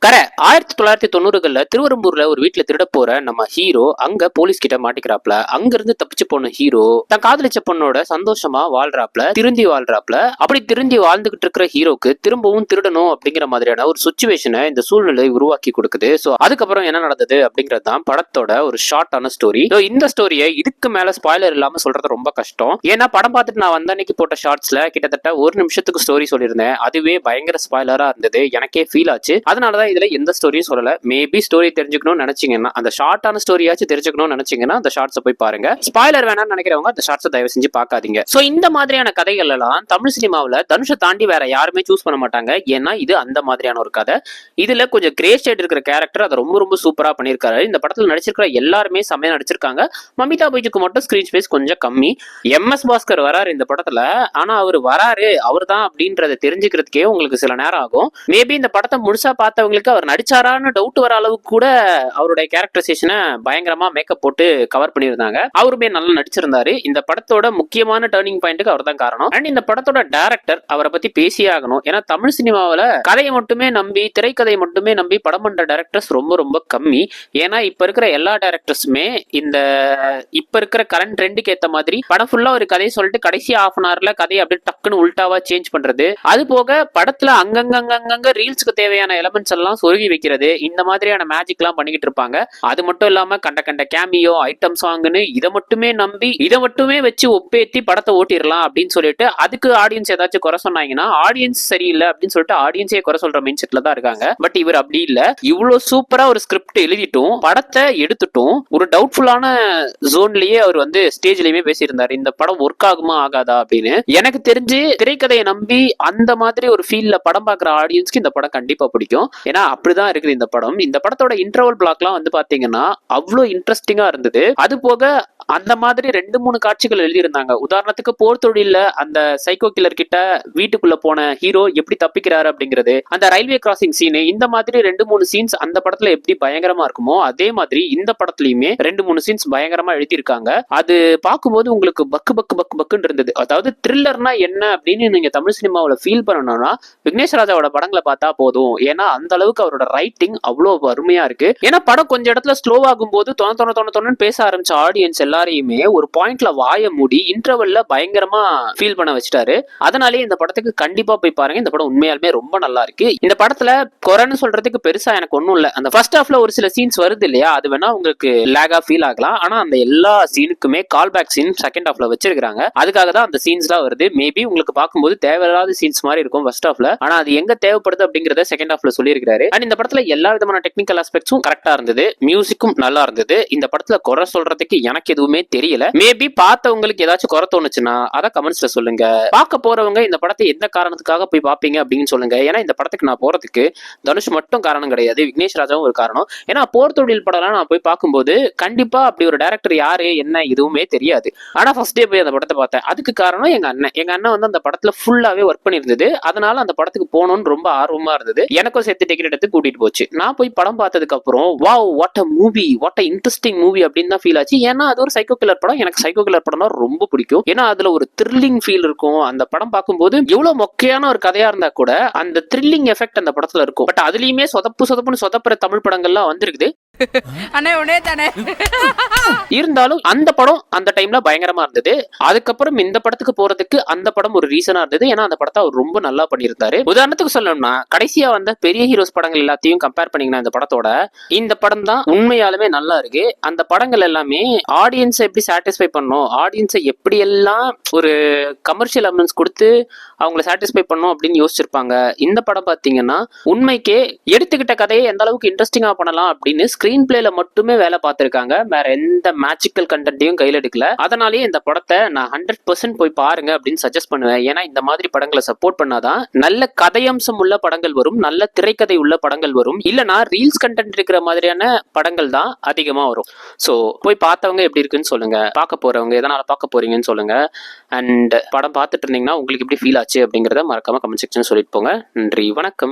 கரை 1990கள்ல திருவெரும்பூர்ல ஒரு வீட்டுல திருட போற நம்ம ஹீரோ அங்க போலீஸ் கிட்ட மாட்டிக்கிறாப்ல. அங்க இருந்து தப்பிச்சு போன ஹீரோ தன் காதலிச்ச பொண்ணோட சந்தோஷமா வாழ்றாப்ல, திருந்தி வாழ்றாப்ல. அப்படி திருந்தி வாழ்ந்துகிட்டு இருக்கிற ஹீரோக்கு திரும்பவும் திருடணும் அப்படிங்கிற மாதிரியான ஒரு சுச்சுவேஷனை இந்த சூழ்நிலை உருவாக்கி கொடுக்குது. சோ அதுக்கப்புறம் என்ன நடந்தது அப்படிங்கிறது தான் படத்தோட ஒரு ஷார்ட்டான ஸ்டோரி. இந்த ஸ்டோரியை இதுக்கு மேல ஸ்பாயிலர் இல்லாம சொல்றது ரொம்ப கஷ்டம். ஏன்னா படம் பார்த்துட்டு நான் வந்த அன்னைக்கு போட்ட ஷார்ட்ஸ்ல கிட்டத்தட்ட ஒரு நிமிஷத்துக்கு ஸ்டோரி சொல்லியிருந்தேன். அதுவே பயங்கர ஸ்பாயிலரா இருந்தது, எனக்கே ஃபீல் ஆச்சு. அதனாலதான் இதுல எந்த ஸ்டோரியும் சொல்லல. மேபி ஸ்டோரி தெரிஞ்சுக்கணும்னு நினைச்சீங்கன்னா, அந்த ஷார்ட்டான ஸ்டோரியாச்சும் தெரிஞ்சுக்கணும்னு நினைச்சீங்கன்னா அந்த ஷார்ட்ஸை போய் பாருங்க. ஸ்பாயிலர் வேணாம்னு நினைக்கிறவங்க அந்த ஷார்ட்ஸை தயவு செஞ்சு பார்க்காதீங்க. சோ இந்த மாதிரியான கதைகள் எல்லாம் தமிழ் சினிமாவில் தனுஷை தாண்டி வேற யாருமே சூஸ் பண்ண மாட்டாங்க. ஏன்னா இது அந்த மாதிரியான ஒரு கதை. இதுல கொஞ்சம் கிரே ஷேட் இருக்கிற கேரக்டர் அதை ரொம்ப ரொம்ப சூப்பரா பண்ணியிருக்காரு. இந்த படத்துல நடிச்சிருக்கிற எல்லாருமே செம்மையா நடிச்சிருக்காங்க. மமிதா பைஜுக்கு மட்டும் ஸ்கிரீன் ஸ்பேஸ் கொஞ்சம் கம்மி. எம்.எஸ். பாஸ்கர் வராரு இந்த படத்துல. ஆனா அவர் வராரு, அவர் தான் அப்படின்றத தெரிஞ்சுக்கிறதுக்கே உங்களுக்கு சில நேரம் ஆகும். மேபி இந்த படத்தை முழுசா பார்த்தவங்களுக்கு அவர் நடிச்சாரான்னு டவுட் வர அளவுக்கு கூட அவருடைய கேரக்டரைசேஷனை பயங்கரமா மேக்கப் போட்டு கவர் பண்ணியிருந்தாங்க. அவருமே நல்லா நடிச்சிருந்தாரு. இந்த படத்தோட முக்கியமான டர்னிங் பாயிண்ட்டுக்கு அவர் தான் காரணம். அண்ட் இந்த படத்தோட டைரக்டர், அவரை பத்தி பேசியே ஆகணும். ஏன்னா தமிழ் சினிமாவில் கதையை மட்டுமே நம்பி, திரைக்கதையை மட்டுமே நம்பி படம் பண்ற டைரக்டர்ஸ் ரொம்ப ரொம்ப கம்மி. ஏன்னா இப்ப இருக்கிற எல்லா டைரக்டர்ஸுமே இந்த இப்ப இருக்கிற கரண்ட் ட்ரெண்டுக்கு ஏத்த மாதிரி படம் ஃபுல்லா ஒரு கதையை சொல்லிட்டு கடைசி ஹாஃப் அன் ஹவர்ல கதையை அப்படியே டக்குன்னு உல்டாவா சேஞ்ச் பண்றது, அது போக படத்துல அங்கங்க ரீல்ஸ்க்கு தேவையான எலமெண்ட்ஸ் எல்லாம் சொருகி வைக்கிறது, இந்த மாதிரியான மேஜிக் எல்லாம் பண்ணிக்கிட்டு இருப்பாங்க. அது மட்டும் இல்லாம கண்ட கேமியோ ஐட்டம் சாங்னு இதை மட்டுமே நம்பி இதை மட்டுமே வச்சு ஒப்பேத்தி படத்தை ஓட்டிடலாம் அப்படின்னு சொல்லிட்டு அதுக்கு ஆடியன்ஸ் ஏதாச்சும் குறை சொன்னாங்கன்னா ஆடியன்ஸ் சரியில்லை அப்படின்னு சொல்லிட்டு ஆடியன்ஸே குறை சொல்ற மைண்ட் செட்ல தான் இருக்காங்க. பட் இவர் அப்படி இல்ல. இவ்வளவு சூப்பரா ஒரு ஸ்கிரிப்ட் எழுதிட்டும் படத்தை எடுத்துட்டும் ஒரு டவுட்ஃபுல்லான ஜோன்லயே அவர் வந்து ஸ்டேஜ்லயுமே பேசியிருந்தாரு, இந்த படம் ஒர்க் ஆகுமா ஆகாதா அப்படின்னு. எனக்கு தெரிஞ்சு திரைக்கதையை நம்பி அந்த மாதிரி ஒரு ஃபீல்ல படம் பார்க்குற ஆடியன்ஸ்க்கு இந்த படம் கண்டிப்பா பிடிக்கும். ஏன்னா அப்படிதான் இருக்குது இந்த படம். இந்த படத்தோட இன்டர்வல் பிளாக்லாம் வந்து பாத்தீங்கன்னா அவ்வளோ இன்ட்ரெஸ்டிங்கா இருந்தது. அது போக அந்த மாதிரி 2-3 காட்சிகள் எழுதியிருந்தாங்க. உதாரணத்துக்கு போர் தொழில அந்த சைக்கோ கில்லர் கிட்ட வீட்டுக்குள்ள போன ஹீரோ எப்படி தப்பிக்கிறாரு அப்படிங்கிறது, அந்த ரயில்வே கிராசிங் சீன், இந்த மாதிரி 2-3 சீன்ஸ் அந்த படத்துல எப்படி பயங்கரமா இருக்குமோ அதே மாதிரி இந்த படத்துலயுமே 2-3 சீன்ஸ் பயங்கரமா எழுதியிருக்காங்க. அது பார்க்கும்போது உங்களுக்கு பக்குன்னு இருந்தது. அதாவது த்ரில்லர்னா என்ன அப்படின்னு நீங்க தமிழ் சினிமாவில் ஃபீல் பண்ணணும்னா விக்னேஷ் ராஜாவோட படங்களை பார்த்தா போதும். ஏன்னா அந்த அளவுக்கு அவரோட ரைட்டிங் அவ்வளவு அருமையா இருக்கு. ஏன்னா படம் கொஞ்சம் இடத்துல ஸ்லோ ஆகும் போது தொண்ணு பேச ஆரம்பிச்ச ஆடியன்ஸ் எல்லாரையுமே ஒரு பாயிண்ட்ல வாய மூடி இன்டர்வல்ல பயங்கரமா ஃபீல் பண்ண வச்சிட்டாரு. அதனாலே இந்த படத்துக்கு கண்டிப்பா போய் பாருங்க. இந்த படம் உண்மையாலுமே ரொம்ப நல்லா இருக்கு. இந்த படத்துல குறைன்னு சொல்றதுக்கு பெருசா எனக்கு ஒண்ணும் இல்ல. அந்த ஃபர்ஸ்ட் ஹாஃப்ல ஒரு சில சீன்ஸ் வருது இல்லையா, அது வேணா உங்களுக்கு லேகா ஃபீல் ஆகலாம். ஆனா அந்த எல்லா சீனுக்குமே கால் பேக் சீன் செகண்ட் ஹாஃப்ல வச்சிருக்காங்க. அதுக்காக தான் அந்த சீன்ஸ்லாம் வருது. மேபி உங்களுக்கு பார்க்கும்போது தேவையில்லாத சீன்ஸ் மாதிரி இருக்கும் ஃபர்ஸ்ட் ஹாஃப்ல. ஆனா அது எங்க தேவைப்படுது அப்படிங்கறத செகண்ட் ஹாஃப்ல சொல்லியிருக்காரு. அண்ட் இந்த படத்துல எல்லா விதமான டெக்னிக்கல் ஆஸ்பெக்ட்ஸும் கரெக்டா இருந்தது. மியூசிக்கும் நல்லா இருந்தது. இந்த படத்துல குறை சொல்றதுக்கு எனக்கு எதுவுமே தெரியல. மேபி பார்த்தவங்களுக்கு ஏதாச்சும் குறை தோணுச்சுன்னா அதை கமெண்ட்ஸ்ல சொல்லுங்க. பார்க்க போறவங்க இந்த படத்தை எந்த காரணத்துக்காக போய் பார்ப்பீங்க அப்படின்னு சொல்லுங்க. ஏன்னா இந்த படத்துக்கு நான் போறதுக்கு தனுஷ் மட்டும் காரணம் கிடையாது, விக்னேஷ் ராஜாவும் ஒரு காரணம். ஏன்னா போர் தொழில் படம்லாம் நான் போய் பார்க்கும்போது கண்டிப்பா அப்படி ஒரு டைரக்டர் யாரு என்ன எதுவுமே தெரியாது. ஆனா ஃபர்ஸ்ட் டே போய் அந்த படத்தை பார்த்தேன். அதுக்கு காரணம் எங்க அண்ணன் வந்து அந்த படத்துல ஃபுல்லாவே ஒர்க் பண்ணியிருந்தது. அதனால அந்த படத்துக்கு போகணும்னு ரொம்ப ஆர்வமா இருந்தது. எனக்கும் சேர்த்து டிக்கெட் எடுத்து கூட்டிட்டு போச்சு. நான் போய் படம் பார்த்ததுக்கு அப்புறம் wow what a movie, what a interesting movie அப்படின்னு தான் ஃபீல் ஆச்சு. ஏன்னா அது ஒரு சைக்கோ கில்லர் படம். எனக்கு சைக்கோ கில்லர் படம்னா ரொம்ப பிடிக்கும். ஏன்னா அதுல ஒரு த்ரில்லிங் ஃபீல் இருக்கும். அந்த படம் பார்க்கும்போது எவ்வளவு மொக்கையான ஒரு கதையா இருந்தா கூட அந்த த்ரில்லிங் எஃபெக்ட் அந்த படத்துல இருக்கும். பட் அதுலயுமே சொதப்புன்னு சொதப்புற தமிழ் படங்கள்லாம் வந்திருக்குது. இருந்தாலும் அந்த படம் அந்த டைம்ல பயங்கரமா இருந்தது. அதுக்கப்புறம் இந்த படத்துக்கு போறதுக்கு அந்த படம் ஒரு ரீசனா இருந்தது. ஏன்னா அந்த படத்தை அவர் ரொம்ப நல்லா பண்ணியிருந்தாரு. உதாரணத்துக்கு சொல்லணும்னா கடைசியா வந்த பெரிய ஹீரோஸ் படங்கள் எல்லாத்தையும் கம்பேர் பண்ணீங்கன்னா இந்த படத்தோட இந்த படம் தான் உண்மையாலுமே நல்லா இருக்கு. அந்த படங்கள் எல்லாமே ஆடியன்ஸை எப்படி சாட்டிஸ்ஃபை பண்ணும், ஆடியன்ஸை எப்படி எல்லாம் ஒரு கமர்ஷியல் எலமெண்ட்ஸ் கொடுத்து அவங்கள சாட்டிஸ்ஃபை பண்ணும் அப்படின்னு யோசிச்சிருப்பாங்க. இந்த படம் பாத்தீங்கன்னா உண்மைக்கே எடுத்துக்கிட்ட கதையை எந்த அளவுக்கு இன்ட்ரெஸ்டிங்கா பண்ணலாம் அப்படின்னு ஸ்கிரீன் பிளேல மட்டுமே வேலை பார்த்திருக்காங்க. வேற எந்த மேஜிக்கல் கண்டென்ட்டையும் கையில் எடுக்கல. அதனாலேயே இந்த படத்தை நான் 100% போய் பாருங்க அப்படின்னு சஜஸ்ட் பண்ணுவேன். ஏன்னா இந்த மாதிரி படங்களை சப்போர்ட் பண்ணாதான் நல்ல கதையம்சம் உள்ள படங்கள் வரும், நல்ல திரைக்கதை உள்ள படங்கள் வரும். இல்லைனா ரீல்ஸ் கண்டென்ட் இருக்கிற மாதிரியான படங்கள் தான் அதிகமா வரும். ஸோ போய் பார்த்தவங்க எப்படி இருக்குன்னு சொல்லுங்க, பார்க்க போறவங்க எதனால பார்க்க போறீங்கன்னு சொல்லுங்க. அண்ட் படம் பார்த்துட்டு இருந்தீங்கன்னா உங்களுக்கு எப்படி ஃபீல் ஆச்சு அப்படிங்கிறத மறக்காம கமெண்ட் செக்ஷன் சொல்லிட்டு போங்க. நன்றி, வணக்கம்.